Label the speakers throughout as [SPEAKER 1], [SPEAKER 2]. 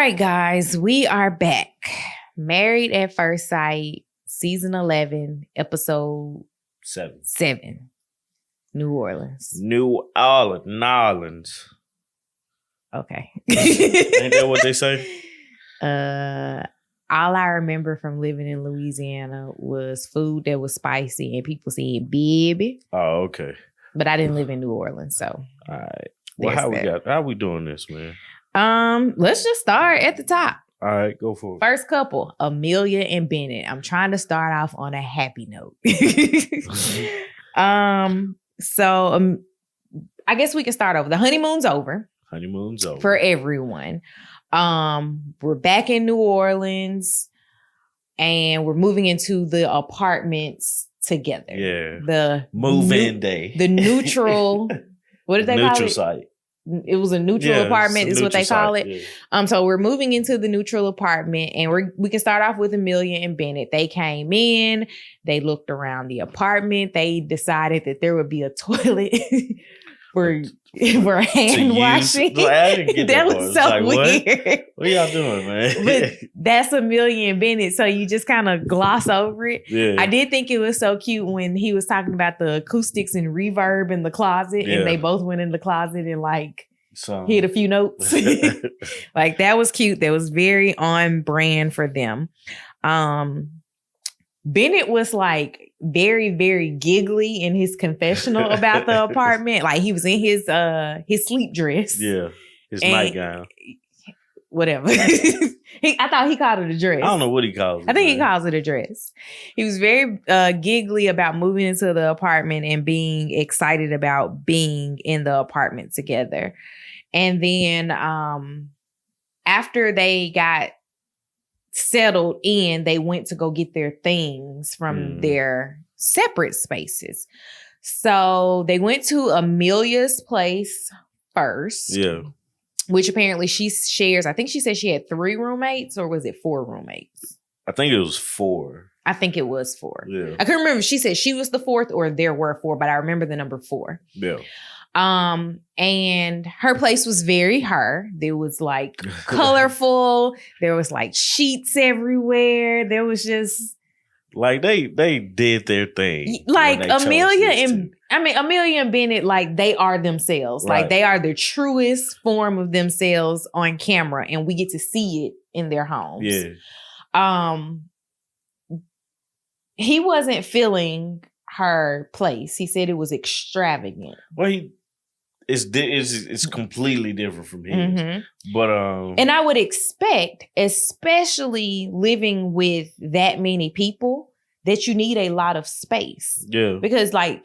[SPEAKER 1] right, guys, we are back. Married at First Sight, season 11, episode 7. New Orleans.
[SPEAKER 2] New Orleans.
[SPEAKER 1] Okay.
[SPEAKER 2] Ain't that what they say?
[SPEAKER 1] All I remember from living in Louisiana was food that was spicy and people saying baby.
[SPEAKER 2] Oh, okay.
[SPEAKER 1] But I didn't live in New Orleans, so.
[SPEAKER 2] All right. Well, how we doing this, man?
[SPEAKER 1] Let's just start at the top.
[SPEAKER 2] All right, go for it.
[SPEAKER 1] First couple, Amelia and Bennett. I'm trying to start off on a happy note. So I guess we can start over. The honeymoon's over.
[SPEAKER 2] Honeymoon's over.
[SPEAKER 1] For everyone. We're back in New Orleans and we're moving into the apartments together.
[SPEAKER 2] Yeah.
[SPEAKER 1] The
[SPEAKER 2] move-in day.
[SPEAKER 1] The neutral, what did they call it?
[SPEAKER 2] Neutral site.
[SPEAKER 1] It was a neutral apartment is what they call it. Yeah. So we're moving into the neutral apartment and we can start off with Amelia and Bennett. They came in, they looked around the apartment. They decided that there would be a toilet for hand washing. That was so weird.
[SPEAKER 2] What y'all doing, man?
[SPEAKER 1] But that's Amelia and Bennett, so you just kind of gloss over it. Yeah. I did think it was so cute when he was talking about the acoustics and reverb in the closet, and they both went in the closet and hit a few notes. Like that was cute. That was very on brand for them. Bennett was very, very giggly in his confessional about the apartment. Like he was in his sleep dress.
[SPEAKER 2] Yeah. His nightgown.
[SPEAKER 1] Whatever. I thought he called it a dress.
[SPEAKER 2] I don't know what he calls it.
[SPEAKER 1] I think he calls it a dress. He was very giggly about moving into the apartment and being excited about being in the apartment together. And then after they got settled in, they went to go get their things from their separate spaces. So they went to Amelia's place first. Yeah. Which apparently she shares. I think she said she had 3 roommates, or was it 4 roommates?
[SPEAKER 2] I think it was 4.
[SPEAKER 1] I think it was 4.
[SPEAKER 2] Yeah.
[SPEAKER 1] I couldn't remember if she said she was the 4th or there were 4, but I remember the number 4.
[SPEAKER 2] Yeah.
[SPEAKER 1] And her place was very her. There was colorful. There was sheets everywhere. There was just
[SPEAKER 2] they did their thing.
[SPEAKER 1] Amelia and Bennett, they are themselves. Right. They are their truest form of themselves on camera, and we get to see it in their homes. Yeah. He wasn't feeling her place. He said it was extravagant.
[SPEAKER 2] Well, it's completely different from his. Mm-hmm. But
[SPEAKER 1] and I would expect, especially living with that many people, that you need a lot of space. Yeah. Because I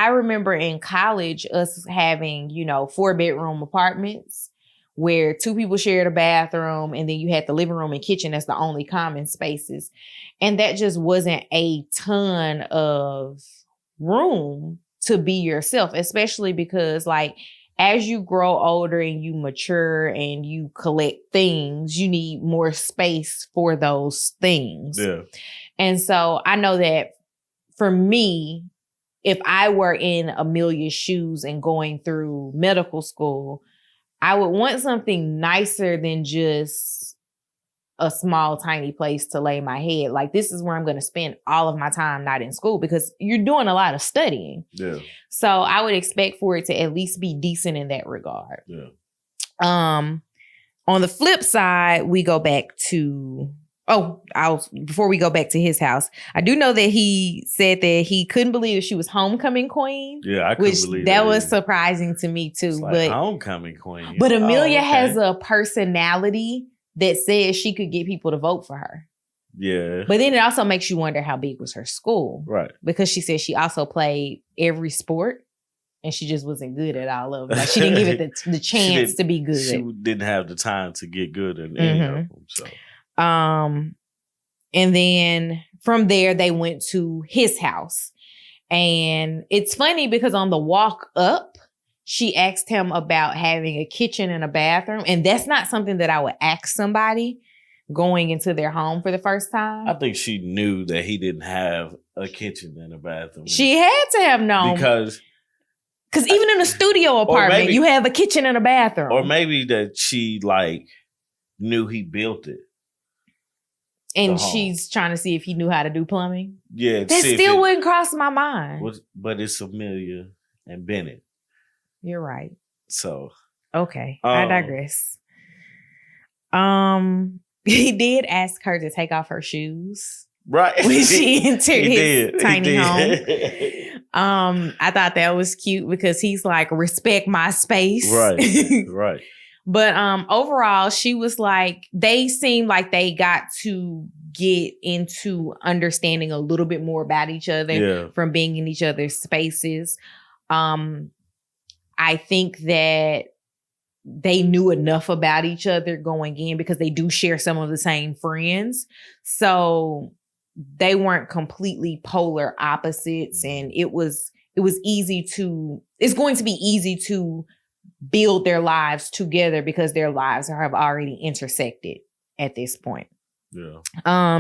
[SPEAKER 1] remember in college us having, 4-bedroom apartments where 2 people shared a bathroom, and then you had the living room and kitchen as the only common spaces. And that just wasn't a ton of room to be yourself, especially because as you grow older and you mature and you collect things, you need more space for those things. Yeah. And so I know that for me, if I were in Amelia's shoes and going through medical school, I would want something nicer than just a small, tiny place to lay my head. This is where I'm going to spend all of my time, not in school, because you're doing a lot of studying. Yeah. So I would expect for it to at least be decent in that regard. Yeah. On the flip side, we go back to, before we go back to his house, I do know that he said that he couldn't believe she was homecoming queen.
[SPEAKER 2] Yeah, I couldn't believe
[SPEAKER 1] that was surprising to me too.
[SPEAKER 2] But homecoming queen.
[SPEAKER 1] But Amelia has a personality that says she could get people to vote for her.
[SPEAKER 2] Yeah.
[SPEAKER 1] But then it also makes you wonder how big was her school.
[SPEAKER 2] Right.
[SPEAKER 1] Because she said she also played every sport and she just wasn't good at all of them. She didn't give it the chance to be good.
[SPEAKER 2] She didn't have the time to get good in any of them. So.
[SPEAKER 1] And then from there they went to his house. And it's funny because on the walk up, she asked him about having a kitchen and a bathroom. And that's not something that I would ask somebody going into their home for the first time.
[SPEAKER 2] I think she knew that he didn't have a kitchen and a bathroom.
[SPEAKER 1] She had to have known.
[SPEAKER 2] Because
[SPEAKER 1] even in a studio apartment, you have a kitchen and a bathroom.
[SPEAKER 2] Or maybe that she knew he built it.
[SPEAKER 1] And she's trying to see if he knew how to do plumbing.
[SPEAKER 2] Yeah.
[SPEAKER 1] That still wouldn't cross my mind.
[SPEAKER 2] But it's Amelia and Bennett.
[SPEAKER 1] You're right.
[SPEAKER 2] So.
[SPEAKER 1] Okay. I digress. He did ask her to take off her shoes.
[SPEAKER 2] Right.
[SPEAKER 1] When she entered his tiny home. I thought that was cute because he's like, respect my space.
[SPEAKER 2] Right. Right.
[SPEAKER 1] But overall, she was like, they seemed like they got to get into understanding a little bit more about each other from being in each other's spaces. I think that they knew enough about each other going in because they do share some of the same friends. So they weren't completely polar opposites. And it's going to be easy to build their lives together because their lives have already intersected at this point. Yeah.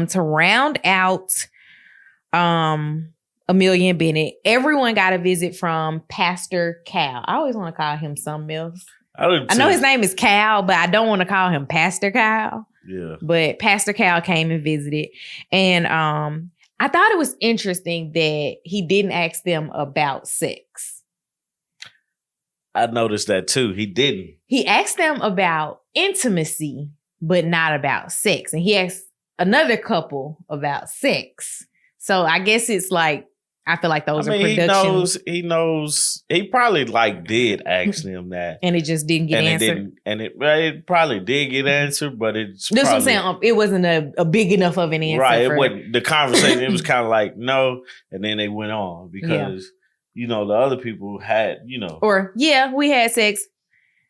[SPEAKER 1] To round out Amelia and Bennett, everyone got a visit from Pastor Cal. I always want to call him something else. I know his name is Cal, but I don't want to call him Pastor Cal. Yeah. But Pastor Cal came and visited. And I thought it was interesting that he didn't ask them about sex.
[SPEAKER 2] I noticed that too. He didn't. He
[SPEAKER 1] asked them about intimacy, but not about sex. And he asked another couple about sex. So I guess it's like, I feel like those are productions.
[SPEAKER 2] He knows. He probably did ask them that,
[SPEAKER 1] and it just didn't get answered.
[SPEAKER 2] It probably did get answered, but it's.
[SPEAKER 1] That's what I'm saying. It wasn't a big enough of an answer.
[SPEAKER 2] Right. It wasn't the conversation. It was kind of like no, and then they went on because the other people had
[SPEAKER 1] we had sex.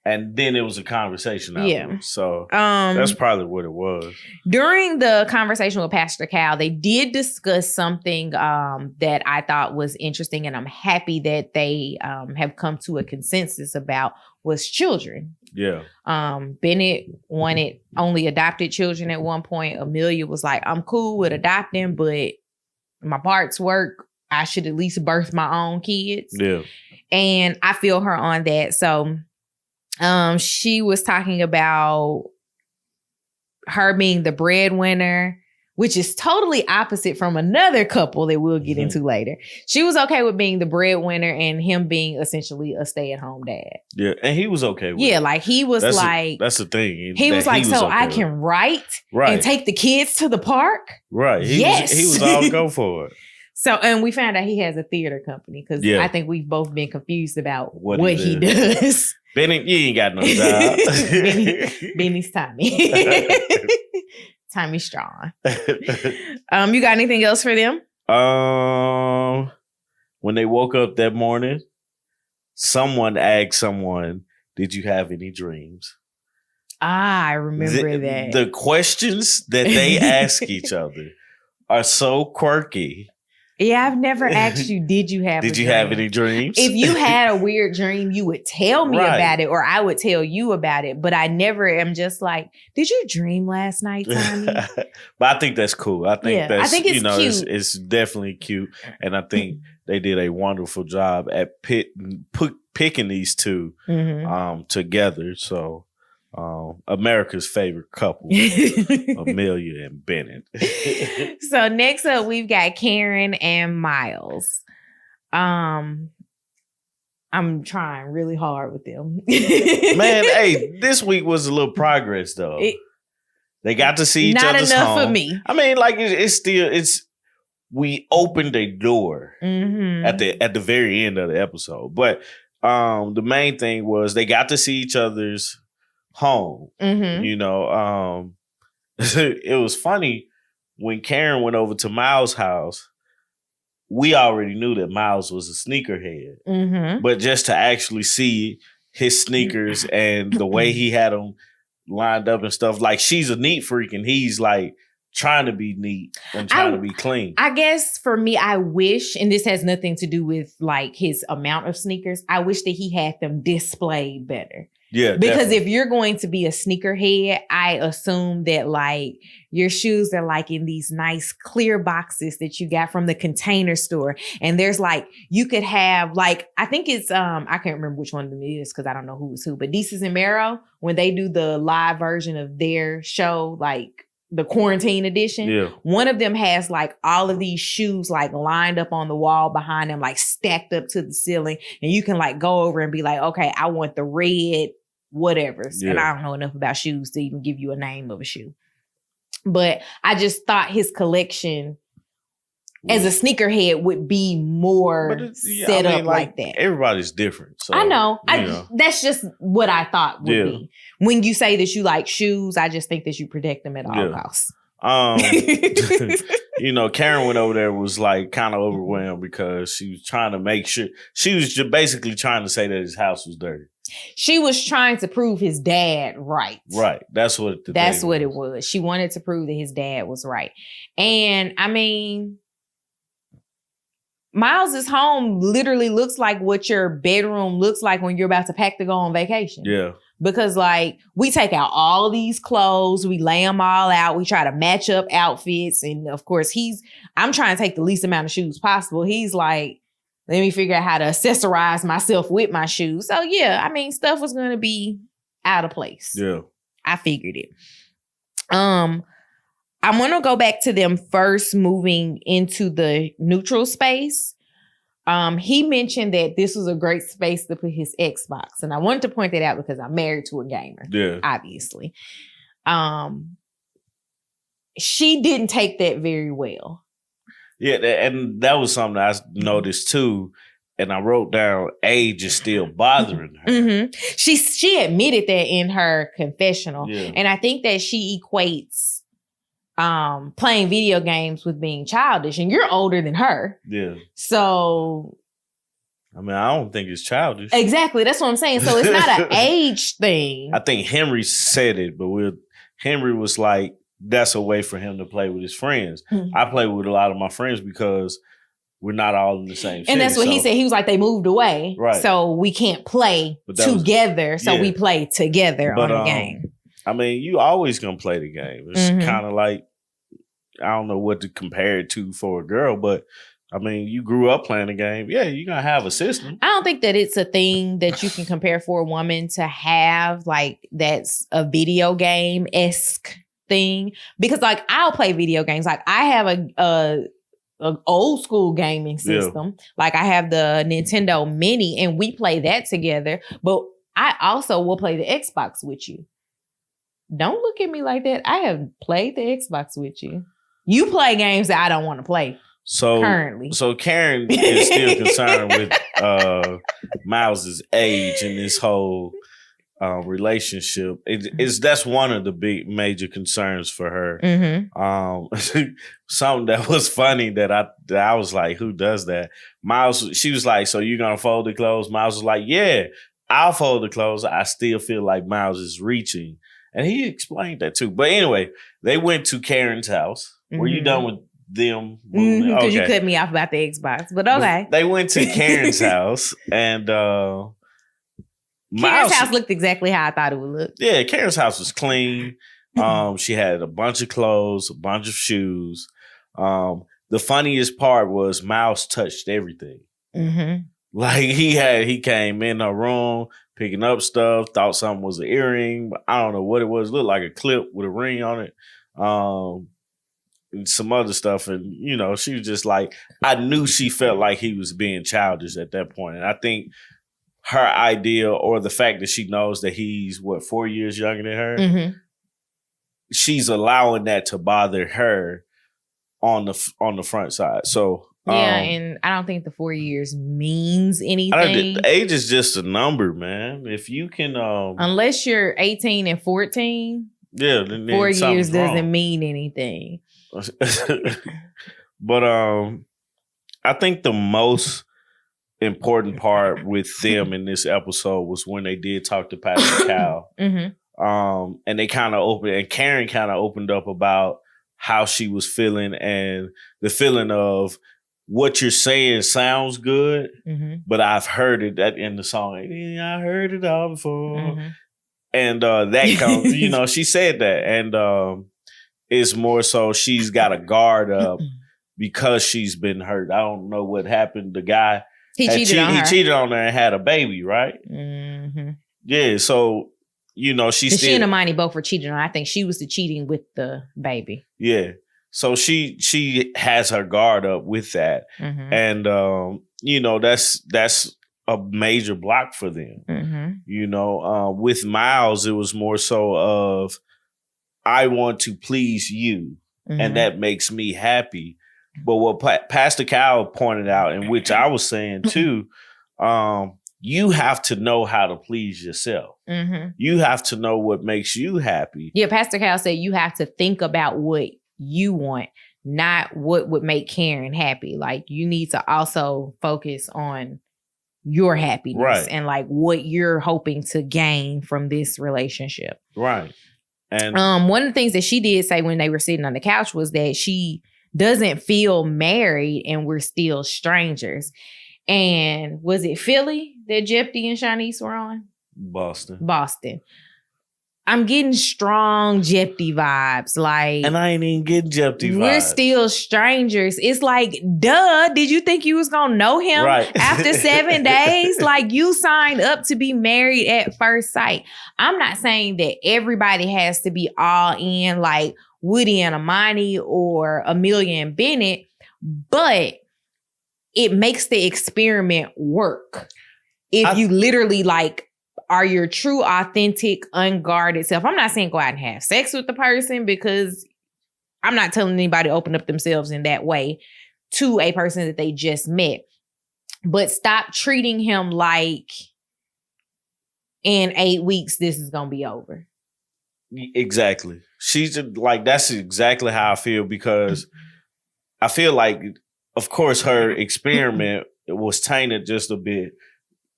[SPEAKER 2] And then it was a conversation afterwards. So that's probably what it was.
[SPEAKER 1] During the conversation with Pastor Cal, they did discuss something that I thought was interesting. And I'm happy that they have come to a consensus about was children. Yeah. Bennett wanted only adopted children at one point. Amelia was like, I'm cool with adopting, but my parts work. I should at least birth my own kids. Yeah. And I feel her on that. So she was talking about her being the breadwinner, which is totally opposite from another couple that we'll get into later. She was okay with being the breadwinner and him being essentially a stay-at-home dad.
[SPEAKER 2] Yeah, and he was okay with it.
[SPEAKER 1] Like he was
[SPEAKER 2] that's the thing.
[SPEAKER 1] He was like, so I can write and take the kids to the park?
[SPEAKER 2] Right. He was all go for it.
[SPEAKER 1] So, and we found out he has a theater company because I think we've both been confused about what he does.
[SPEAKER 2] Benny, you ain't got no job.
[SPEAKER 1] Benny's Tommy. Tommy Strong. You got anything else for them?
[SPEAKER 2] When they woke up that morning, someone asked someone, did you have any dreams?
[SPEAKER 1] I remember that.
[SPEAKER 2] The questions that they ask each other are so quirky.
[SPEAKER 1] Yeah, I've never asked you, did you have
[SPEAKER 2] any dreams?
[SPEAKER 1] If you had a weird dream, you would tell me about it or I would tell you about it. But I never am just like, did you dream last night, Tommy?
[SPEAKER 2] But I think that's cool. I think
[SPEAKER 1] it's cute.
[SPEAKER 2] It's definitely cute. And I think they did a wonderful job at picking these two together. So America's favorite couple, Amelia and Bennett.
[SPEAKER 1] So next up, we've got Karen and Miles. I'm trying really hard with them.
[SPEAKER 2] Man, hey, this week was a little progress though. They got to see each other's home. Not enough
[SPEAKER 1] for me.
[SPEAKER 2] I mean, like we opened a door at the very end of the episode, but the main thing was they got to see each other's home. It was funny when Karen went over to Miles' house. We already knew that Miles was a sneakerhead, but just to actually see his sneakers and the way he had them lined up and stuff, like she's a neat freak and he's like trying to be neat and trying to be clean.
[SPEAKER 1] I guess for me, I wish, and this has nothing to do with like his amount of sneakers, I wish that he had them displayed better.
[SPEAKER 2] Yeah,
[SPEAKER 1] because
[SPEAKER 2] definitely.
[SPEAKER 1] if you're going to be a sneakerhead, I assume that like your shoes are like in these nice clear boxes that you got from the Container Store. And there's like, you could have like, I think it's, I can't remember which one of them it is because I don't know who was who, but Desus and Mero, when they do the live version of their show, like the quarantine edition, one of them has like all of these shoes like lined up on the wall behind them, like stacked up to the ceiling. And you can like go over and be like, okay, I want the red whatever's. And I don't know enough about shoes to even give you a name of a shoe. But I just thought his collection as a sneakerhead would be more set up like that.
[SPEAKER 2] Everybody's different. So,
[SPEAKER 1] I know. That's just what I thought would be. When you say that you like shoes, I just think that you protect them at all costs.
[SPEAKER 2] You know, Karen went over there, was like kind of overwhelmed because she was trying to make sure, she was just basically trying to say that his house was dirty.
[SPEAKER 1] She was trying to prove his dad right.
[SPEAKER 2] Right. That's what
[SPEAKER 1] it was. She wanted to prove that his dad was right. And I mean, Miles's home literally looks like what your bedroom looks like when you're about to pack to go on vacation.
[SPEAKER 2] Yeah.
[SPEAKER 1] Because like we take out all of these clothes, we lay them all out, we try to match up outfits. And of course I'm trying to take the least amount of shoes possible. He's like, let me figure out how to accessorize myself with my shoes. So yeah, I mean, stuff was going to be out of place.
[SPEAKER 2] Yeah.
[SPEAKER 1] I figured it. I'm going to go back to them first moving into the neutral space. He mentioned that this was a great space to put his Xbox. And I wanted to point that out because I'm married to a gamer.
[SPEAKER 2] Yeah.
[SPEAKER 1] Obviously. She didn't take that very well.
[SPEAKER 2] Yeah, and that was something I noticed too. And I wrote down age is still bothering her.
[SPEAKER 1] Mm-hmm. She admitted that in her confessional.
[SPEAKER 2] Yeah.
[SPEAKER 1] And I think that she equates playing video games with being childish. And you're older than her.
[SPEAKER 2] Yeah.
[SPEAKER 1] So
[SPEAKER 2] I mean, I don't think it's childish.
[SPEAKER 1] Exactly. That's what I'm saying. So it's not an age thing.
[SPEAKER 2] I think Henry said it, but Henry was like, that's a way for him to play with his friends. Mm-hmm. I play with a lot of my friends because we're not all in the same city.
[SPEAKER 1] And that's what he said. He was like, they moved away.
[SPEAKER 2] Right.
[SPEAKER 1] So we can't play together. So we play together on the game.
[SPEAKER 2] I mean, you always gonna play the game. It's kind of like, I don't know what to compare it to for a girl, but I mean, you grew up playing the game. Yeah, you're gonna have a system.
[SPEAKER 1] I don't think that it's a thing that you can compare for a woman to have, like, that's a video game-esque thing. Because, like, I'll play video games. Like, I have a old school gaming system. Yeah. Like, I have the Nintendo Mini, and we play that together. But I also will play the Xbox with you. Don't look at me like that. I have played the Xbox with you. You play games that I don't want to play. Currently.
[SPEAKER 2] So Karen is still concerned with Miles's age and this whole relationship. That's one of the big major concerns for her. Mm-hmm. Something that was funny that I was like, who does that? Miles, she was like, so you're gonna fold the clothes? Miles was like, yeah, I'll fold the clothes. I still feel like Miles is reaching. And he explained that too. But anyway, they went to Karen's house. Mm-hmm. Were you done with them?
[SPEAKER 1] Because you cut me off about the Xbox, but okay.
[SPEAKER 2] They went to Karen's house, and
[SPEAKER 1] Karen's house looked exactly how I thought it would look.
[SPEAKER 2] Yeah, Karen's house was clean. She had a bunch of clothes, a bunch of shoes. The funniest part was Miles touched everything. Mm-hmm. Like he came in her room picking up stuff, thought something was an earring, but I don't know what it was. It looked like a clip with a ring on it. And some other stuff. And, you know, she was just like, I knew she felt like he was being childish at that point. And I think her idea, or the fact that she knows that he's, 4 years younger than her, mm-hmm. she's allowing that to bother her on the front side. So,
[SPEAKER 1] yeah, and I don't think the 4 years means anything.
[SPEAKER 2] Age is just a number, man. If you can...
[SPEAKER 1] unless you're 18 and 14,
[SPEAKER 2] then
[SPEAKER 1] 4 years doesn't mean anything.
[SPEAKER 2] But I think the most important part with them in this episode was when they did talk to Pastor Cal. Mm-hmm. And they kind of opened, and Karen kind of opened up about how she was feeling and the feeling of what you're saying sounds good, but I've heard it that in the song. I heard it all before. And that comes, you know, she said that. And it's more so she's got a guard up because she's been hurt. I don't know what happened. The guy, he cheated on her and had a baby, right? Yeah, so, you know, she
[SPEAKER 1] and Amani both were cheating on her. I think she was the cheating with the baby.
[SPEAKER 2] Yeah. So she has her guard up with that. And, you know, that's a major block for them. You know, with Miles, it was more so of, I want to please you, and that makes me happy. But what Pastor Cal pointed out, and which I was saying too, you have to know how to please yourself. You have to know what makes you happy.
[SPEAKER 1] Yeah, Pastor Cal said you have to think about what you want, not what would make Karen happy. Like, you need to also focus on your happiness and like what you're hoping to gain from this relationship.
[SPEAKER 2] Right. And
[SPEAKER 1] one of the things that she did say when they were sitting on the couch was that she doesn't feel married and we're still strangers. And was it Philly that Jeopardy and Shanice were on? Boston. I'm getting strong Jeopardy vibes. Like,
[SPEAKER 2] and I ain't even getting Jeopardy vibes.
[SPEAKER 1] We're still strangers. It's like, duh, did you think you was gonna know him after 7 days? Like, you signed up to be married at first sight. I'm not saying that everybody has to be all in like Woody and Amani or Amelia and Bennett, but it makes the experiment work. If you literally like are your true, authentic, unguarded self. I'm not saying go out and have sex with the person, because I'm not telling anybody to open up themselves in that way to a person that they just met. But stop treating him like in 8 weeks, this is going to be over.
[SPEAKER 2] Exactly. She's like, that's exactly how I feel, because I feel like, of course, her experiment was tainted just a bit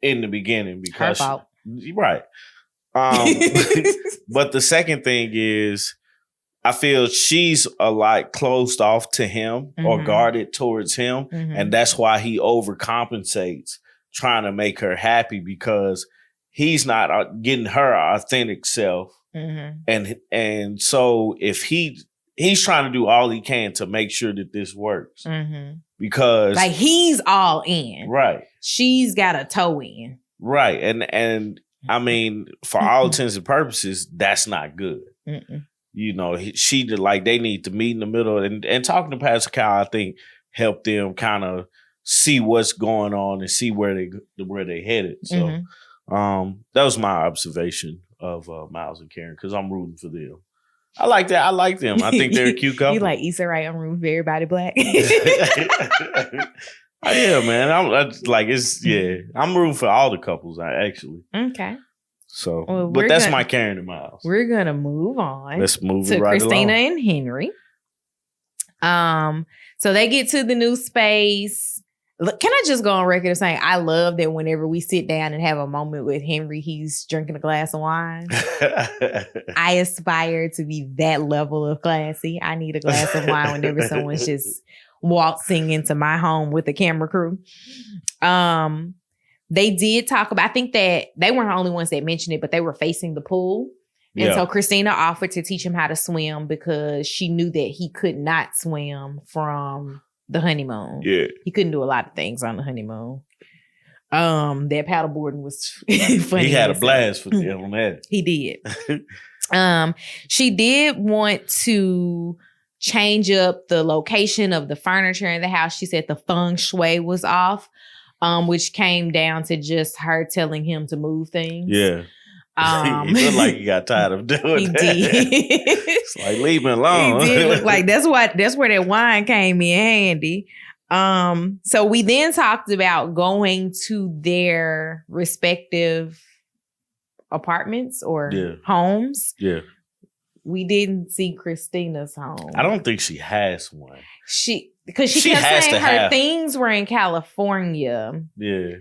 [SPEAKER 2] in the beginning because
[SPEAKER 1] her fault.
[SPEAKER 2] Right. But the second thing is, I feel she's a lot closed off to him or guarded towards him. And that's why he overcompensates trying to make her happy, because he's not getting her authentic self. And so if he's trying to do all he can to make sure that this works, because
[SPEAKER 1] like he's all in.
[SPEAKER 2] Right.
[SPEAKER 1] She's got a toe in.
[SPEAKER 2] Right. And I mean, for all intents and purposes, that's not good. You know, they need to meet in the middle, and talking to Pastor Cal, I think, helped them kind of see what's going on and see where they headed. So that was my observation of Miles and Karen, because I'm rooting for them. I like that. I like them. I think they're a cute couple.
[SPEAKER 1] You like Issa Rae, I'm rooting for everybody black.
[SPEAKER 2] Yeah, man. I'm rooting for all the couples, actually.
[SPEAKER 1] Okay.
[SPEAKER 2] So, well, but that's my Karen and Miles.
[SPEAKER 1] We're gonna move on.
[SPEAKER 2] Let's move
[SPEAKER 1] to
[SPEAKER 2] right
[SPEAKER 1] Christina
[SPEAKER 2] along.
[SPEAKER 1] and Henry. So they get to the new space. Look, can I just go on record of saying I love that whenever we sit down and have a moment with Henry, he's drinking a glass of wine. I aspire to be that level of classy. I need a glass of wine whenever someone's just waltzing into my home with a camera crew. They did talk about, I think that they weren't the only ones that mentioned it, but they were facing the pool. And so Christina offered to teach him how to swim because she knew that he could not swim from the honeymoon. Yeah. He couldn't do a lot of things on the honeymoon. That paddleboarding was funny.
[SPEAKER 2] He had a blast for them on that.
[SPEAKER 1] He did. She did want to change up the location of the furniture in the house. She said the feng shui was off, which came down to just her telling him to move things. Yeah.
[SPEAKER 2] He looked like he got tired of doing that. Did. It's like, leave me alone.
[SPEAKER 1] He did look like that's where that wine came in handy. So we then talked about going to their respective apartments or homes. Yeah. We didn't see Christina's home.
[SPEAKER 2] I don't think she has one.
[SPEAKER 1] Because she kept saying her things were in California. Yeah.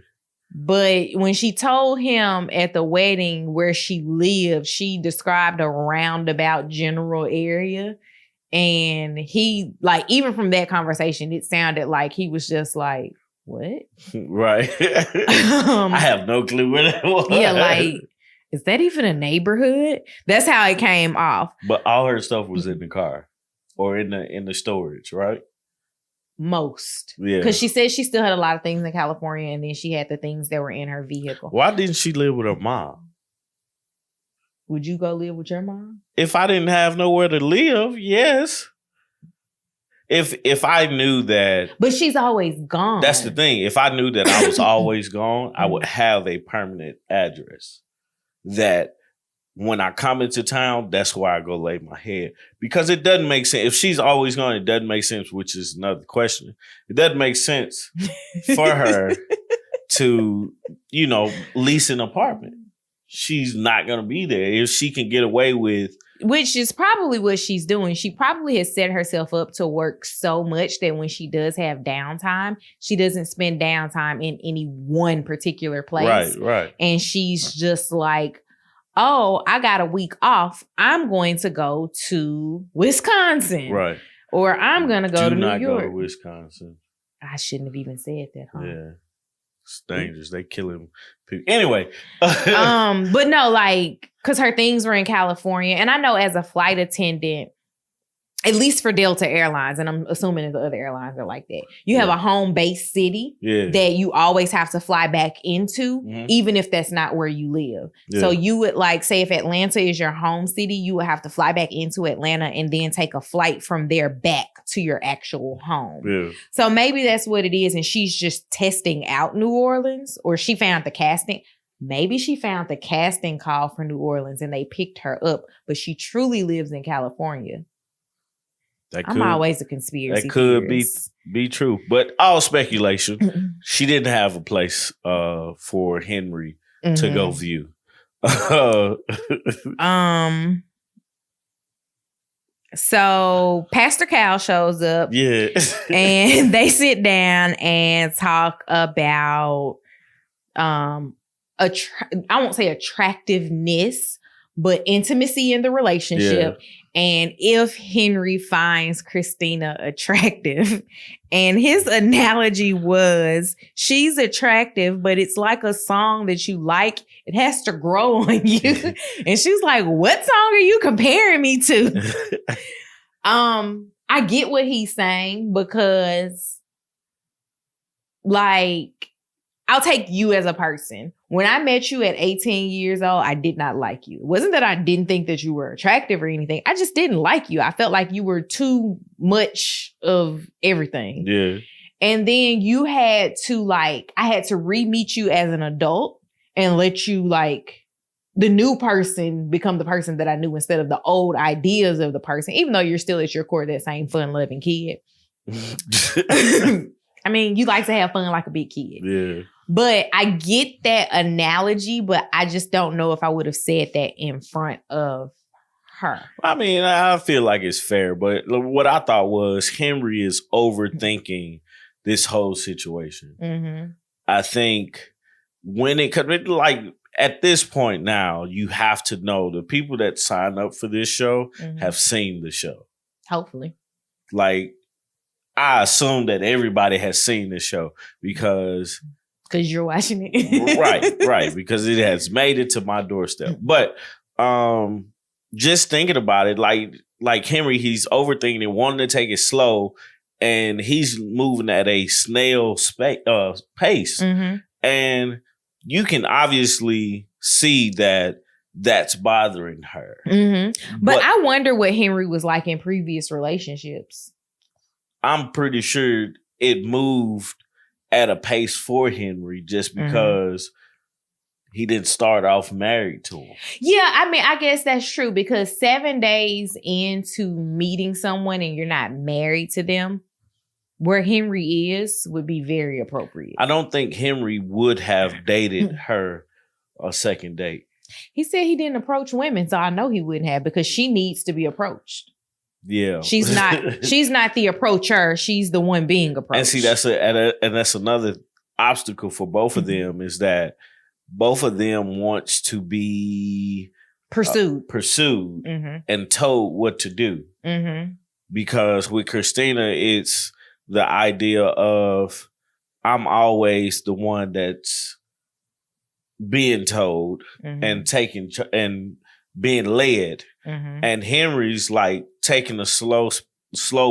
[SPEAKER 1] But when she told him at the wedding where she lived, she described a roundabout general area. And he, like, even from that conversation, it sounded like he was just like, what?
[SPEAKER 2] Right. I have no clue where that was.
[SPEAKER 1] Yeah, like, is that even a neighborhood? That's how it came off.
[SPEAKER 2] But all her stuff was in the car or in the storage, right?
[SPEAKER 1] Most.
[SPEAKER 2] Yeah.
[SPEAKER 1] Because she said she still had a lot of things in California, and then she had the things that were in her vehicle.
[SPEAKER 2] Why didn't she live with her mom?
[SPEAKER 1] Would you go live with your mom?
[SPEAKER 2] If I didn't have nowhere to live, yes. If I knew that...
[SPEAKER 1] But she's always gone.
[SPEAKER 2] That's the thing. If I knew that I was always gone, I would have a permanent address that when I come into town, that's where I go lay my head. Because it doesn't make sense. If she's always gone, it doesn't make sense, which is another question. It doesn't make sense for her to, lease an apartment. She's not going to be there. If she can get away with...
[SPEAKER 1] Which is probably what she's doing. She probably has set herself up to work so much that when she does have downtime, she doesn't spend downtime in any one particular place.
[SPEAKER 2] Right.
[SPEAKER 1] And she's just like, oh, I got a week off. I'm going to go to Wisconsin.
[SPEAKER 2] Right.
[SPEAKER 1] Or I'm going to go to New York.
[SPEAKER 2] Do not go to Wisconsin.
[SPEAKER 1] I shouldn't have even said that, huh?
[SPEAKER 2] Yeah. It's dangerous. They killing people. Anyway.
[SPEAKER 1] But no, like, because her things were in California. And I know as a flight attendant, at least for Delta Airlines, and I'm assuming the other airlines are like that, you have a home base city that you always have to fly back into, even if that's not where you live. Yeah. So you would, like, say if Atlanta is your home city, you would have to fly back into Atlanta and then take a flight from there back to your actual home. Yeah. So maybe that's what it is. And she's just testing out New Orleans, or she found the casting. Maybe she found the casting call for New Orleans and they picked her up, but she truly lives in California. I'm always a conspiracy
[SPEAKER 2] That could
[SPEAKER 1] theorist.
[SPEAKER 2] be true. But all speculation. She didn't have a place for Henry to go view.
[SPEAKER 1] So Pastor Cal shows up.
[SPEAKER 2] Yeah.
[SPEAKER 1] And they sit down and talk about I won't say attractiveness, but intimacy in the relationship. Yeah. And if Henry finds Christina attractive, and his analogy was, she's attractive, but it's like a song that you like. It has to grow on you. And she's like, what song are you comparing me to? I get what he's saying, because, like, I'll take you as a person. When I met you at 18 years old, I did not like you. It wasn't that I didn't think that you were attractive or anything. I just didn't like you. I felt like you were too much of everything.
[SPEAKER 2] Yeah.
[SPEAKER 1] And then you had to, like, I had to re-meet you as an adult and let you, like, the new person become the person that I knew instead of the old ideas of the person, even though you're still at your core that same fun-loving kid. I mean, you like to have fun like a big kid.
[SPEAKER 2] Yeah.
[SPEAKER 1] But I get that analogy, but I just don't know if I would have said that in front of her.
[SPEAKER 2] I mean, I feel like it's fair, but what I thought was Henry is overthinking this whole situation. Mm-hmm. I think like at this point now, you have to know the people that sign up for this show have seen the show.
[SPEAKER 1] Hopefully.
[SPEAKER 2] Like, I assume that everybody has seen this show because
[SPEAKER 1] you're watching it.
[SPEAKER 2] right. Because it has made it to my doorstep. But just thinking about it, like Henry, he's overthinking it, wanting to take it slow, and he's moving at a snail pace. Mm-hmm. And you can obviously see that that's bothering her.
[SPEAKER 1] Mm-hmm. But I wonder what Henry was like in previous relationships. I'm
[SPEAKER 2] pretty sure it moved at a pace for Henry just because he didn't start off married to him.
[SPEAKER 1] Yeah, I mean, I guess that's true, because 7 days into meeting someone and you're not married to them, where Henry is would be very appropriate.
[SPEAKER 2] I don't think Henry would have dated her a second date.
[SPEAKER 1] He said he didn't approach women, so I know he wouldn't have, because she needs to be approached.
[SPEAKER 2] Yeah.
[SPEAKER 1] She's not the approacher. She's the one being approached.
[SPEAKER 2] And see, that's another obstacle for both of them, is that both of them wants to be
[SPEAKER 1] pursued
[SPEAKER 2] and told what to do. Mm-hmm. because with Christina, it's the idea of I'm always the one that's being told and taking and being led, and Henry's like taking a slow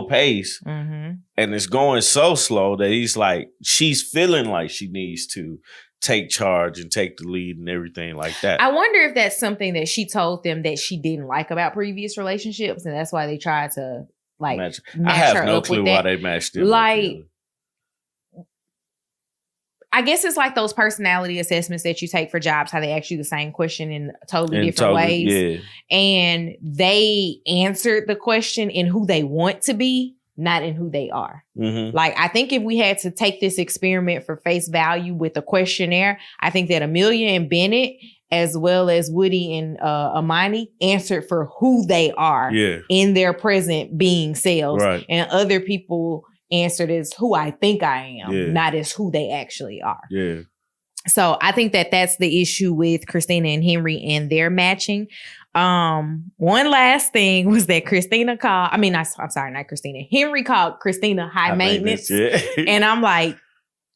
[SPEAKER 2] pace, and it's going so slow that he's like, she's feeling like she needs to take charge and take the lead and everything like that.
[SPEAKER 1] I wonder if that's something that she told them that she didn't like about previous relationships, and that's why they tried to match
[SPEAKER 2] I have
[SPEAKER 1] her
[SPEAKER 2] no
[SPEAKER 1] up
[SPEAKER 2] clue
[SPEAKER 1] with
[SPEAKER 2] why
[SPEAKER 1] that.
[SPEAKER 2] they matched them.
[SPEAKER 1] Like, I guess it's like those personality assessments that you take for jobs, how they ask you the same question in totally different ways. Yeah. And they answered the question in who they want to be, not in who they are. Like, I think if we had to take this experiment for face value with a questionnaire, I think that Amelia and Bennett, as well as Woody and Amani, answered for who they are in their present being selves. Right. And other people answered as who I think I am, not as who they actually are. Yeah. So I think that that's the issue with Christina and Henry and their matching. One last thing was that Henry called Christina high maintenance. And I'm like,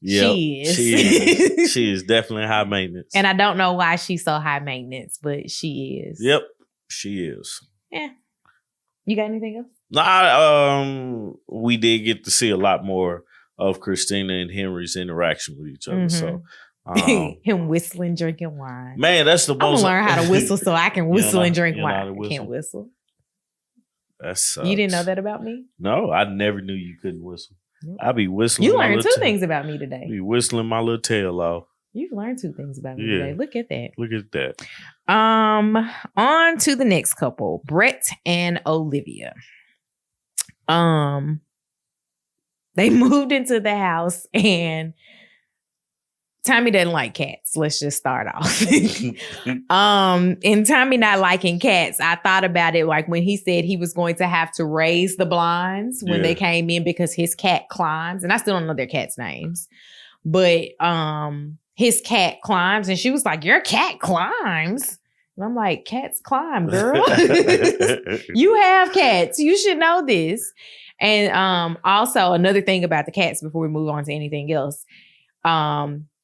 [SPEAKER 1] she is.
[SPEAKER 2] She is definitely high maintenance.
[SPEAKER 1] And I don't know why she's so high maintenance, but she is.
[SPEAKER 2] Yep, she is.
[SPEAKER 1] Yeah. You got anything else?
[SPEAKER 2] We did get to see a lot more of Christina and Henry's interaction with each other. So
[SPEAKER 1] him whistling, drinking wine.
[SPEAKER 2] Man, that's the most.
[SPEAKER 1] I'm gonna learn how to whistle so I can whistle and drink wine. I can't whistle.
[SPEAKER 2] That sucks.
[SPEAKER 1] You didn't know that about me?
[SPEAKER 2] No, I never knew you couldn't whistle. I be whistling.
[SPEAKER 1] You learned two things about me today.
[SPEAKER 2] I be whistling my little tail off.
[SPEAKER 1] You've learned two things about me today. Look at that.
[SPEAKER 2] Look at that.
[SPEAKER 1] On to the next couple, Brett and Olivia. They moved into the house and Tommy doesn't like cats. Let's just start off. And Tommy not liking cats, I thought about it like when he said he was going to have to raise the blinds when they came in because his cat climbs, and I still don't know their cats' names, but his cat climbs, and she was like, "Your cat climbs." And I'm like, cats climb, girl. You have cats. You should know this. And also another thing about the cats before we move on to anything else.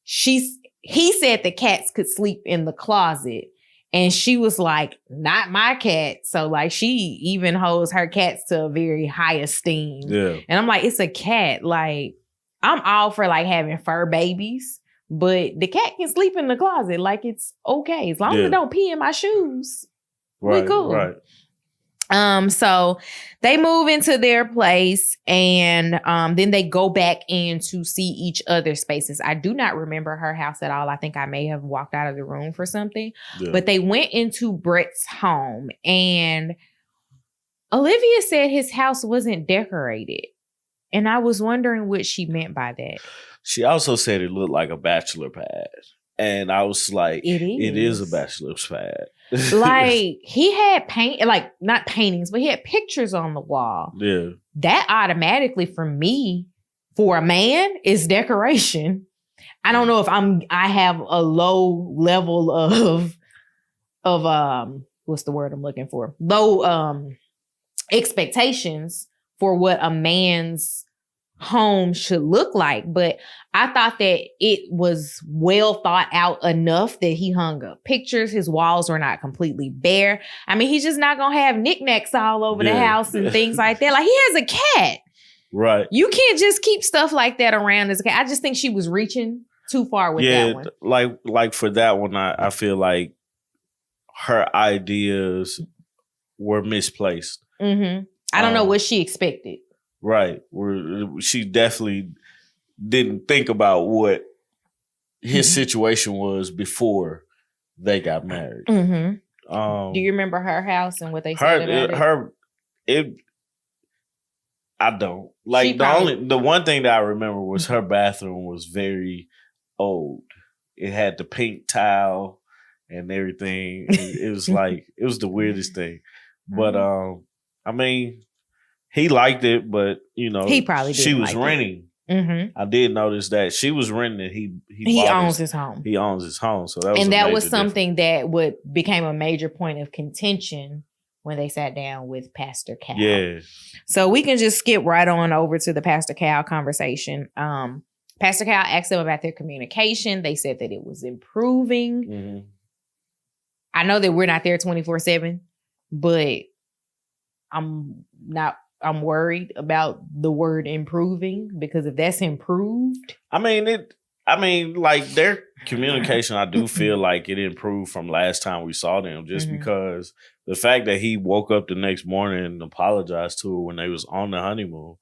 [SPEAKER 1] He said the cats could sleep in the closet. And she was like, not my cat. So like she even holds her cats to a very high esteem. Yeah. And I'm like, it's a cat. Like, I'm all for like having fur babies. But the cat can sleep in the closet. Like, it's okay. As long as it don't pee in my shoes. Right, we cool. Right. So they move into their place and then they go back in to see each other's spaces. I do not remember her house at all. I think I may have walked out of the room for something. Yeah. But they went into Brett's home and Olivia said his house wasn't decorated. And I was wondering what she meant by that.
[SPEAKER 2] She also said it looked like a bachelor pad. And I was like, it is a bachelor's pad.
[SPEAKER 1] Like, he had not paintings, but he had pictures on the wall. Yeah. That automatically, for me, for a man, is decoration. I don't know if I have a low level of what's the word I'm looking for? Low expectations for what a man's home should look like, but I thought that it was well thought out enough that he hung up pictures. His walls were not completely bare. I mean, he's just not gonna have knickknacks all over the house and things like that. Like, he has a cat. Right. You can't just keep stuff like that around as a cat. I just think she was reaching too far with that one.
[SPEAKER 2] Like for that one, I feel like her ideas were misplaced.
[SPEAKER 1] Mm-hmm. I don't know what she expected.
[SPEAKER 2] Right. She definitely didn't think about what his situation was before they got married.
[SPEAKER 1] Mm-hmm. Do you remember her house and what they said about it?
[SPEAKER 2] I don't. Like, the one thing that I remember was her bathroom was very old. It had the pink tile and everything. It was like, it was the weirdest thing. But I mean, he liked it, but he probably didn't. She was renting. Mm-hmm. I did notice that she was renting it. He
[SPEAKER 1] owns his home.
[SPEAKER 2] He owns his home. So
[SPEAKER 1] that was something that became a major point of contention when they sat down with Pastor Cal.
[SPEAKER 2] Yeah.
[SPEAKER 1] So we can just skip right on over to the Pastor Cal conversation. Pastor Cal asked them about their communication. They said that it was improving. Mm-hmm. I know that we're not there 24/7, but I'm worried about the word improving, because if that's improved.
[SPEAKER 2] Like their communication, I do feel like it improved from last time we saw them, just because the fact that he woke up the next morning and apologized to her when they was on the honeymoon.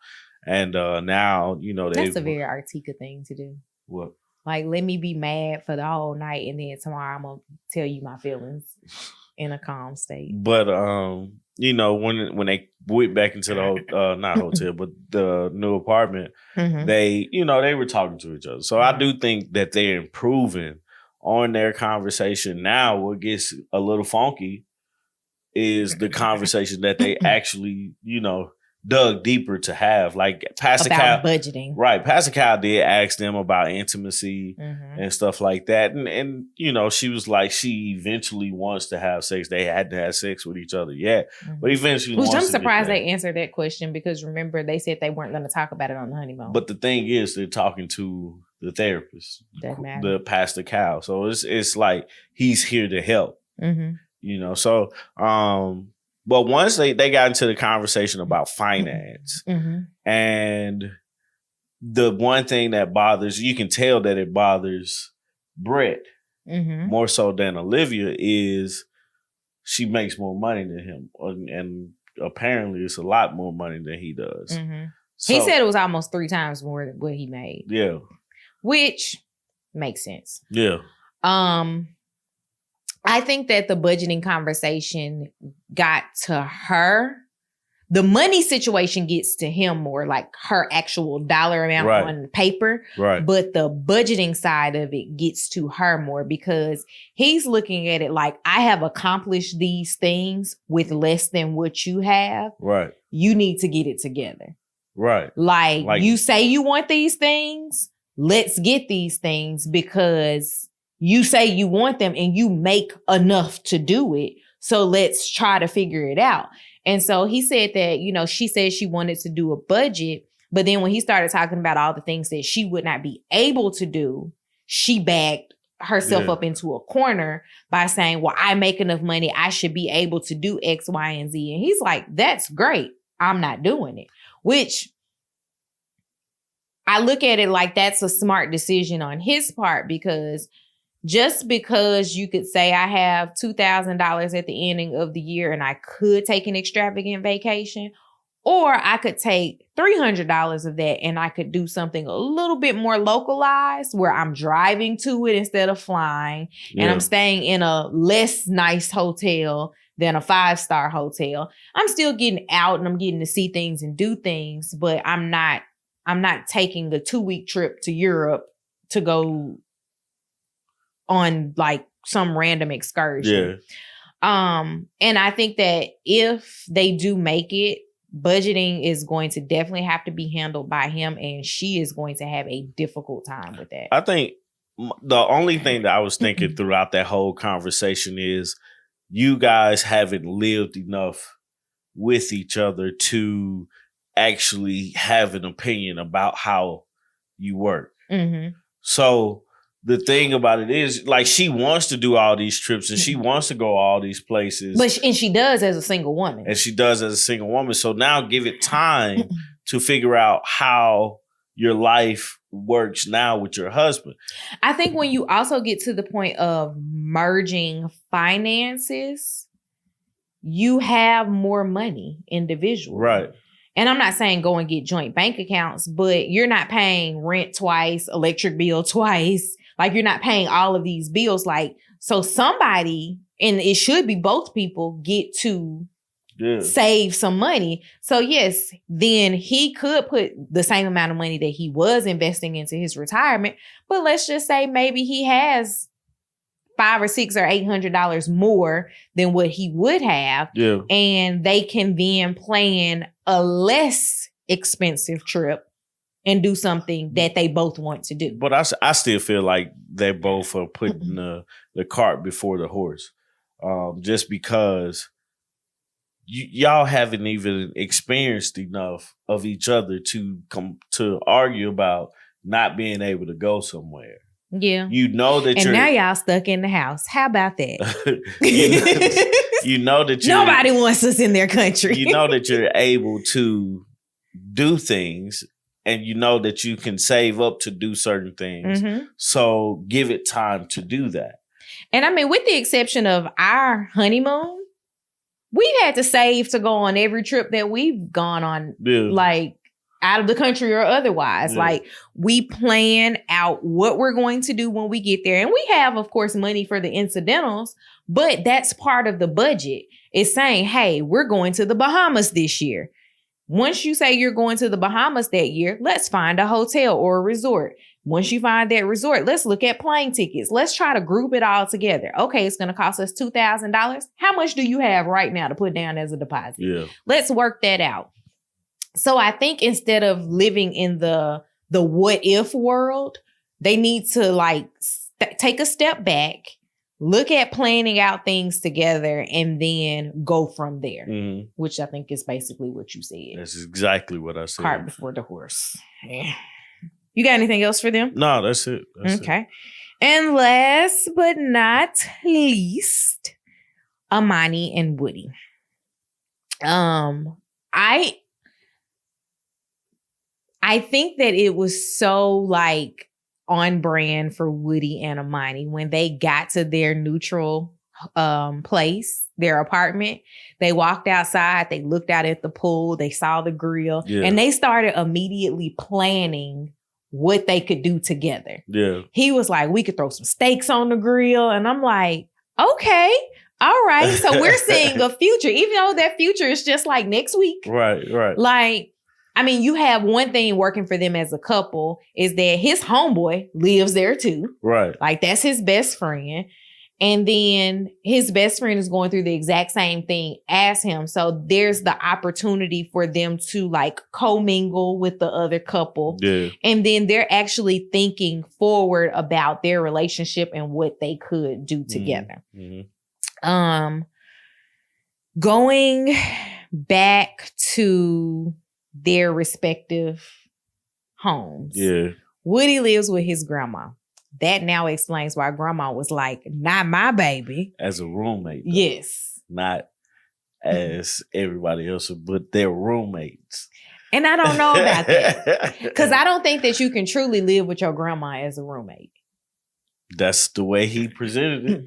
[SPEAKER 2] And now,
[SPEAKER 1] that's a very Artieka thing to do.
[SPEAKER 2] What?
[SPEAKER 1] Like, let me be mad for the whole night, and then tomorrow I'm gonna tell you my feelings in a calm state.
[SPEAKER 2] But when they went back into the not hotel, but the new apartment, they were talking to each other. So I do think that they're improving on their conversation. Now, what gets a little funky is the conversation that they actually, dug deeper to have. Like Pastor Cal,
[SPEAKER 1] budgeting.
[SPEAKER 2] Right. Pastor Cal did ask them about intimacy and stuff like that. And she was like, she eventually wants to have sex. They hadn't had sex with each other yet. But eventually
[SPEAKER 1] Which I'm surprised they answered that question, because remember, they said they weren't going to talk about it on the honeymoon.
[SPEAKER 2] But the thing is, they're talking to the therapist, the Pastor Cal. So it's like he's here to help. So but once they got into the conversation about finance, and the one thing that bothers, you can tell that it bothers Brett more so than Olivia, is she makes more money than him. And apparently it's a lot more money than he does. So,
[SPEAKER 1] he said it was almost 3 times more than what he made.
[SPEAKER 2] Yeah.
[SPEAKER 1] Which makes sense.
[SPEAKER 2] Yeah.
[SPEAKER 1] I think that the budgeting conversation got to her. The money situation gets to him more, like her actual dollar amount on paper.
[SPEAKER 2] Right.
[SPEAKER 1] But the budgeting side of it gets to her more, because he's looking at it like, I have accomplished these things with less than what you have.
[SPEAKER 2] Right.
[SPEAKER 1] You need to get it together.
[SPEAKER 2] Right.
[SPEAKER 1] Like you say you want these things, let's get these things, because you say you want them and you make enough to do it. So let's try to figure it out. And so he said that, she said she wanted to do a budget, but then when he started talking about all the things that she would not be able to do, she backed herself up into a corner by saying, well, I make enough money, I should be able to do X, Y, and Z. And he's like, that's great. I'm not doing it. Which I look at it like that's a smart decision on his part, because just because you could say I have $2,000 at the ending of the year and I could take an extravagant vacation, or I could take $300 of that and I could do something a little bit more localized where I'm driving to it instead of flying, and I'm staying in a less nice hotel than a 5-star hotel. I'm still getting out and I'm getting to see things and do things, but I'm not taking a 2-week trip to Europe to go on like some random excursion. And I think that if they do make it, budgeting is going to definitely have to be handled by him, and she is going to have a difficult time with that.
[SPEAKER 2] I think the only thing that I was thinking throughout that whole conversation is, you guys haven't lived enough with each other to actually have an opinion about how you work. So the thing about it is, like, she wants to do all these trips and she wants to go all these places.
[SPEAKER 1] And she does as a single woman.
[SPEAKER 2] So now give it time to figure out how your life works now with your husband.
[SPEAKER 1] I think when you also get to the point of merging finances, you have more money individually.
[SPEAKER 2] Right.
[SPEAKER 1] And I'm not saying go and get joint bank accounts, but you're not paying rent twice, electric bill twice. Like, you're not paying all of these bills. Like, so somebody, and it should be both people, get to save some money. So yes, then he could put the same amount of money that he was investing into his retirement. But let's just say maybe he has $500 or $600 or $800 more than what he would have.
[SPEAKER 2] Yeah.
[SPEAKER 1] And they can then plan a less expensive trip and do something that they both want to do.
[SPEAKER 2] But I still feel like they both are putting the cart before the horse. Just because y'all haven't even experienced enough of each other to come to argue about not being able to go somewhere.
[SPEAKER 1] Yeah.
[SPEAKER 2] You know that
[SPEAKER 1] and now y'all stuck in the house. How about that?
[SPEAKER 2] you know that
[SPEAKER 1] nobody wants us in their country.
[SPEAKER 2] You know that you're able to do things and you know that you can save up to do certain things. Mm-hmm. So give it time to do that.
[SPEAKER 1] And I mean, with the exception of our honeymoon, we've had to save to go on every trip that we've gone on, like out of the country or otherwise. Yeah. Like we plan out what we're going to do when we get there. And we have, of course, money for the incidentals, but that's part of the budget. It's saying, hey, we're going to the Bahamas this year. Once you say you're going to the Bahamas that year, let's find a hotel or a resort. Once you find that resort, let's look at plane tickets. Let's try to group it all together. Okay, it's going to cost us $2,000. How much do you have right now to put down as a deposit? Yeah. Let's work that out. So I think instead of living in the what if world, they need to like take a step back, look at planning out things together, and then go from there, which I think is basically what you said.
[SPEAKER 2] That's exactly what I said.
[SPEAKER 1] Cart before the horse. Yeah. You got anything else for them?
[SPEAKER 2] No, that's it.
[SPEAKER 1] Okay. And last but not least, Amani and Woody. I think that it was so like on brand for Woody and Amani when they got to their neutral place, their apartment. They walked outside, they looked out at the pool, they saw the grill, and they started immediately planning what they could do together. Yeah. He was like, we could throw some steaks on the grill. And I'm like, okay, all right. So we're seeing a future, even though that future is just like next week.
[SPEAKER 2] Right.
[SPEAKER 1] Like, I mean, you have one thing working for them as a couple is that his homeboy lives there too.
[SPEAKER 2] Right.
[SPEAKER 1] Like that's his best friend. And then his best friend is going through the exact same thing as him. So there's the opportunity for them to like commingle with the other couple. Yeah. And then they're actually thinking forward about their relationship and what they could do together. Mm-hmm. Going back to their respective homes. Yeah. Woody lives with his grandma. That now explains why grandma was like, not my baby.
[SPEAKER 2] As a roommate. Though.
[SPEAKER 1] Yes.
[SPEAKER 2] Not as everybody else, but they're roommates.
[SPEAKER 1] And I don't know about that. Because I don't think that you can truly live with your grandma as a roommate.
[SPEAKER 2] That's the way he presented it.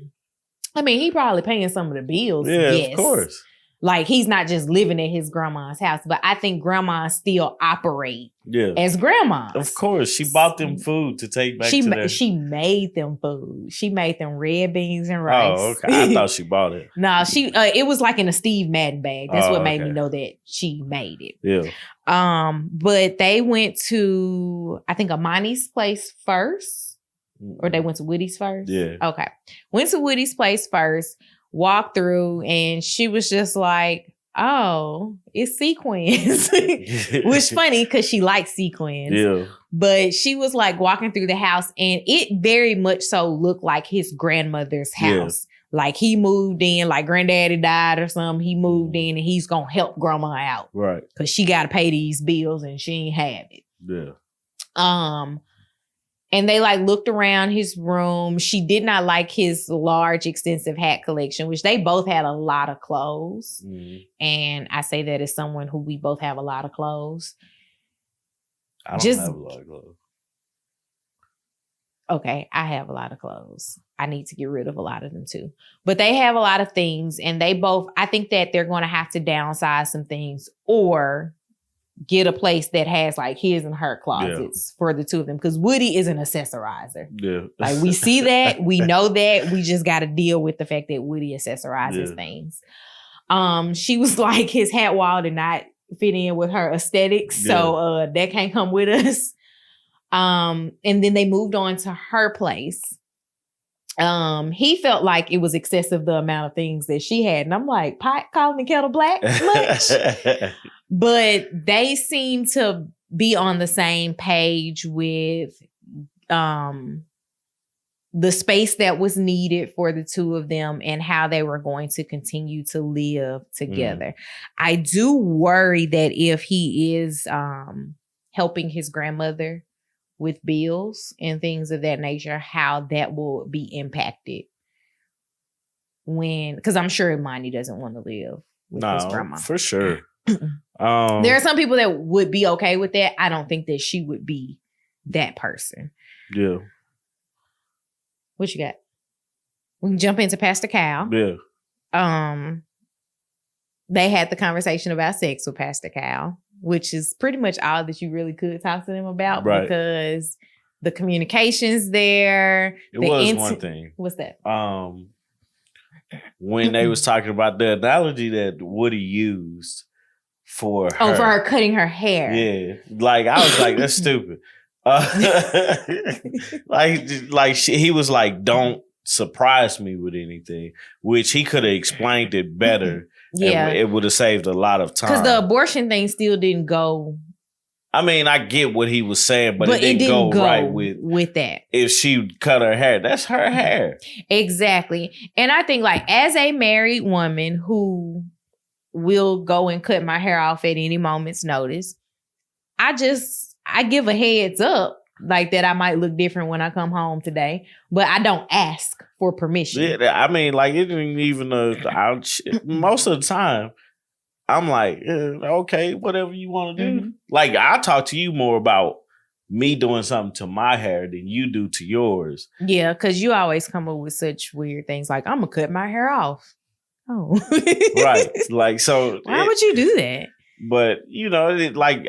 [SPEAKER 1] I mean, he probably paying some of the bills.
[SPEAKER 2] Yeah, yes. Of course.
[SPEAKER 1] Like, he's not just living at his grandma's house, but I think grandmas still operate as grandmas.
[SPEAKER 2] Of course. She bought them food to take back to them.
[SPEAKER 1] She made them food. She made them red beans and rice.
[SPEAKER 2] Oh, okay. I thought she bought it.
[SPEAKER 1] No, it was like in a Steve Madden bag. That's what made me know that she made it.
[SPEAKER 2] Yeah.
[SPEAKER 1] But they went to, I think, Amani's place first. Or they went to Woody's first?
[SPEAKER 2] Yeah.
[SPEAKER 1] Okay. Went to Woody's place first. Walked through and she was just like, oh, it's sequins. Which funny because she likes sequins.
[SPEAKER 2] Yeah.
[SPEAKER 1] But she was like walking through the house and it very much so looked like his grandmother's house. Yeah. Like he moved in, like granddaddy died or something. He moved in and he's going to help grandma out.
[SPEAKER 2] Right.
[SPEAKER 1] Because she got to pay these bills and she ain't have it.
[SPEAKER 2] Yeah.
[SPEAKER 1] And they like looked around his room. She did not like his large, extensive hat collection, which they both had a lot of clothes. Mm-hmm. And I say that as someone who we both have a lot of clothes.
[SPEAKER 2] I don't have a lot of clothes.
[SPEAKER 1] Okay, I have a lot of clothes. I need to get rid of a lot of them too. But they have a lot of things and they both, I think that they're going to have to downsize some things or get a place that has like his and her closets for the two of them. Because Woody is an accessorizer.
[SPEAKER 2] Yeah.
[SPEAKER 1] Like we see that, we know that. We just got to deal with the fact that Woody accessorizes things. She was like, his hat wall did not fit in with her aesthetics. Yeah. So that can't come with us. And then they moved on to her place. He felt like it was excessive the amount of things that she had. And I'm like, pot calling the kettle black much? But they seem to be on the same page with the space that was needed for the two of them and how they were going to continue to live together. I do worry that if he is helping his grandmother with bills and things of that nature, how that will be impacted because I'm sure Imani doesn't want to live with his grandma.
[SPEAKER 2] For sure.
[SPEAKER 1] There are some people that would be okay with that. I don't think that she would be that person.
[SPEAKER 2] Yeah.
[SPEAKER 1] What you got? We can jump into Pastor Cal.
[SPEAKER 2] Yeah.
[SPEAKER 1] They had the conversation about sex with Pastor Cal, which is pretty much all that you really could talk to them about, right? Because the communication's there.
[SPEAKER 2] It was one thing.
[SPEAKER 1] What's that?
[SPEAKER 2] When they was talking about the analogy that Woody used for her.
[SPEAKER 1] Oh, for her cutting her hair.
[SPEAKER 2] Yeah. Like, I was like, that's stupid. He was like, don't surprise me with anything, which he could have explained it better. Yeah. And it would have saved a lot of time.
[SPEAKER 1] Because the abortion thing still didn't go.
[SPEAKER 2] I mean, I get what he was saying, but it didn't go right with
[SPEAKER 1] that.
[SPEAKER 2] If she cut her hair, that's her hair.
[SPEAKER 1] Exactly. And I think, like, as a married woman who will go and cut my hair off at any moment's notice, I give a heads up like that I might look different when I come home today, but I don't ask for permission.
[SPEAKER 2] Yeah, I mean, like, it didn't even most of the time I'm like, okay, whatever you want to do. Mm-hmm. Like, I talk to you more about me doing something to my hair than you do to yours.
[SPEAKER 1] Yeah, because you always come up with such weird things like, I'm gonna cut my hair off. Oh.
[SPEAKER 2] Right. Like, so
[SPEAKER 1] why would you do that?
[SPEAKER 2] But, you know,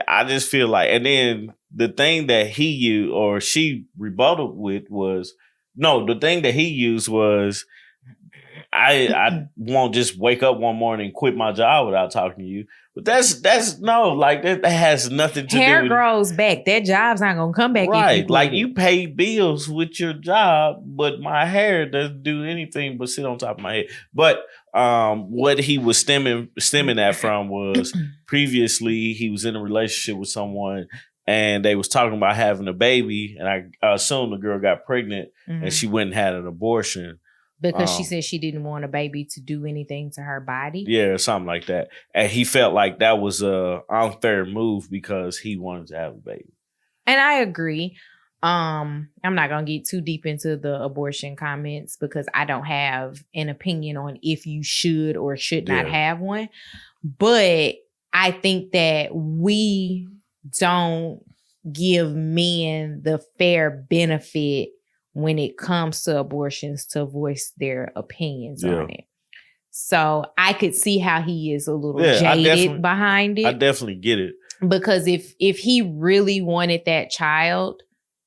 [SPEAKER 2] I just feel like, and then the thing that he used or she rebutted with was, the thing that he used was, I won't just wake up one morning and quit my job without talking to you. But that has nothing to do with
[SPEAKER 1] hair grows back. That job's not gonna come back.
[SPEAKER 2] Right. Like, you pay bills with your job, but my hair doesn't do anything but sit on top of my head. But what he was stemming that from was previously he was in a relationship with someone and they was talking about having a baby, and I assume the girl got pregnant and she went and had an abortion.
[SPEAKER 1] Because she said she didn't want a baby to do anything to her body.
[SPEAKER 2] Yeah, or something like that. And he felt like that was a unfair move because he wanted to have a baby.
[SPEAKER 1] And I agree. I'm not going to get too deep into the abortion comments because I don't have an opinion on if you should or should not have one. But I think that we don't give men the fair benefit when it comes to abortions to voice their opinions on it. So I could see how he is a little jaded behind it.
[SPEAKER 2] I definitely get it.
[SPEAKER 1] Because if he really wanted that child,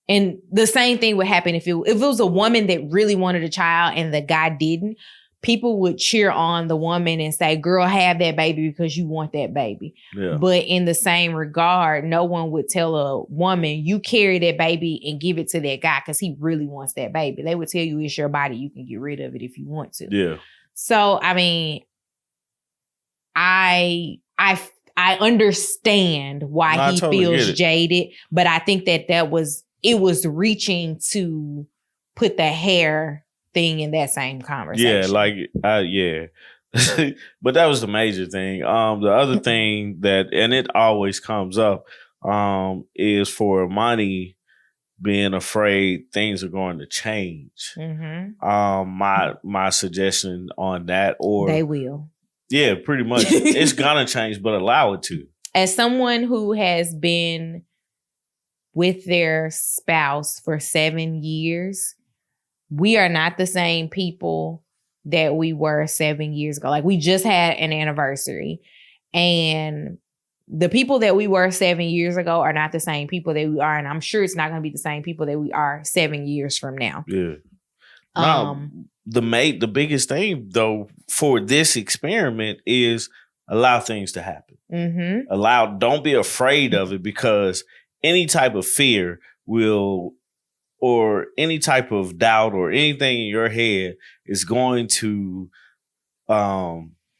[SPEAKER 1] and the same thing would happen if it was a woman that really wanted a child and the guy didn't, people would cheer on the woman and say, girl, have that baby because you want that baby. Yeah. But in the same regard, no one would tell a woman, you carry that baby and give it to that guy because he really wants that baby. They would tell you it's your body. You can get rid of it if you want to.
[SPEAKER 2] Yeah.
[SPEAKER 1] So, I mean, I understand why he feels jaded, but I think that it was reaching to put the hair thing in that same conversation.
[SPEAKER 2] Yeah, but that was the major thing. The other thing and it always comes up, is for Amani being afraid things are going to change. Mm-hmm. My suggestion on that, or
[SPEAKER 1] they will.
[SPEAKER 2] Yeah, pretty much. It's gonna change, but allow it to.
[SPEAKER 1] As someone who has been with their spouse for 7 years, we are not the same people that we were 7 years ago. Like, we just had an anniversary, and the people that we were 7 years ago are not the same people that we are. And I'm sure it's not going to be the same people that we are 7 years from now.
[SPEAKER 2] Yeah. The biggest thing though for this experiment is allow things to happen. Mm-hmm. Don't be afraid of it, because any type of fear or any type of doubt or anything in your head is going to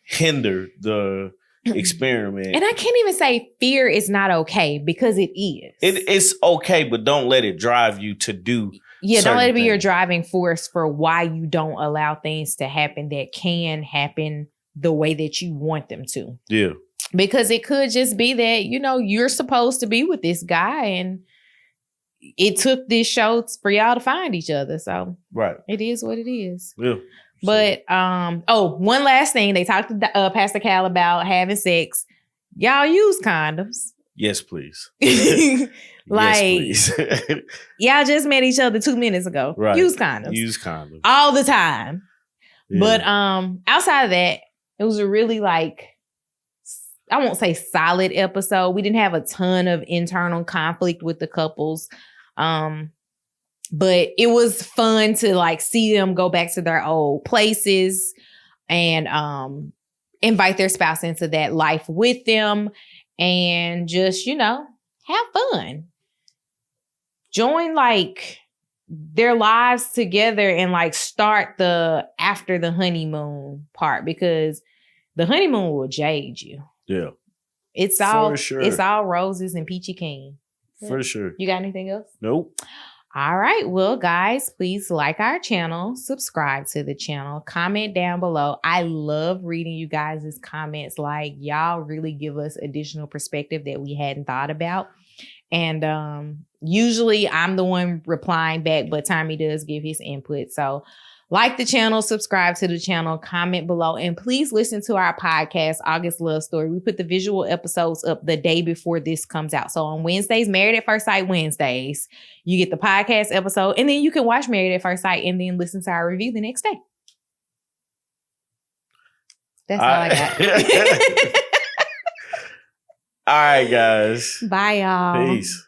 [SPEAKER 2] hinder the experiment.
[SPEAKER 1] And I can't even say fear is not okay, because it is.
[SPEAKER 2] It's okay, but don't let it drive you to do
[SPEAKER 1] Yeah, don't let it be your driving force for why you don't allow things to happen that can happen the way that you want them to.
[SPEAKER 2] Yeah.
[SPEAKER 1] Because it could just be that, you know, you're supposed to be with this guy and it took this show for y'all to find each other. So it is what it is.
[SPEAKER 2] Yeah.
[SPEAKER 1] But one last thing. They talked to Pastor Cal about having sex. Y'all use condoms.
[SPEAKER 2] Yes, please.
[SPEAKER 1] Like,
[SPEAKER 2] yes, please.
[SPEAKER 1] Y'all just met each other 2 minutes ago.
[SPEAKER 2] Right.
[SPEAKER 1] Use condoms.
[SPEAKER 2] Use condoms.
[SPEAKER 1] All the time. Yeah. But outside of that, it was a really like, I won't say solid episode. We didn't have a ton of internal conflict with the couples. But it was fun to like see them go back to their old places and invite their spouse into that life with them and just, you know, have fun. Join like their lives together and like start the after the honeymoon part, because the honeymoon will jade you.
[SPEAKER 2] Yeah.
[SPEAKER 1] It's all roses and peachy keen.
[SPEAKER 2] For sure.
[SPEAKER 1] You got anything else?
[SPEAKER 2] Nope.
[SPEAKER 1] All right. Well, guys, please like our channel, subscribe to the channel, comment down below. I love reading you guys' comments. Like, y'all really give us additional perspective that we hadn't thought about. And usually I'm the one replying back, but Tommy does give his input. So like the channel, subscribe to the channel, comment below, and please listen to our podcast, August Love Story. We put the visual episodes up the day before this comes out. So on Wednesdays, Married at First Sight Wednesdays, you get the podcast episode, and then you can watch Married at First Sight and then listen to our review the next day. That's all I got.
[SPEAKER 2] All right, guys.
[SPEAKER 1] Bye, y'all.
[SPEAKER 2] Peace.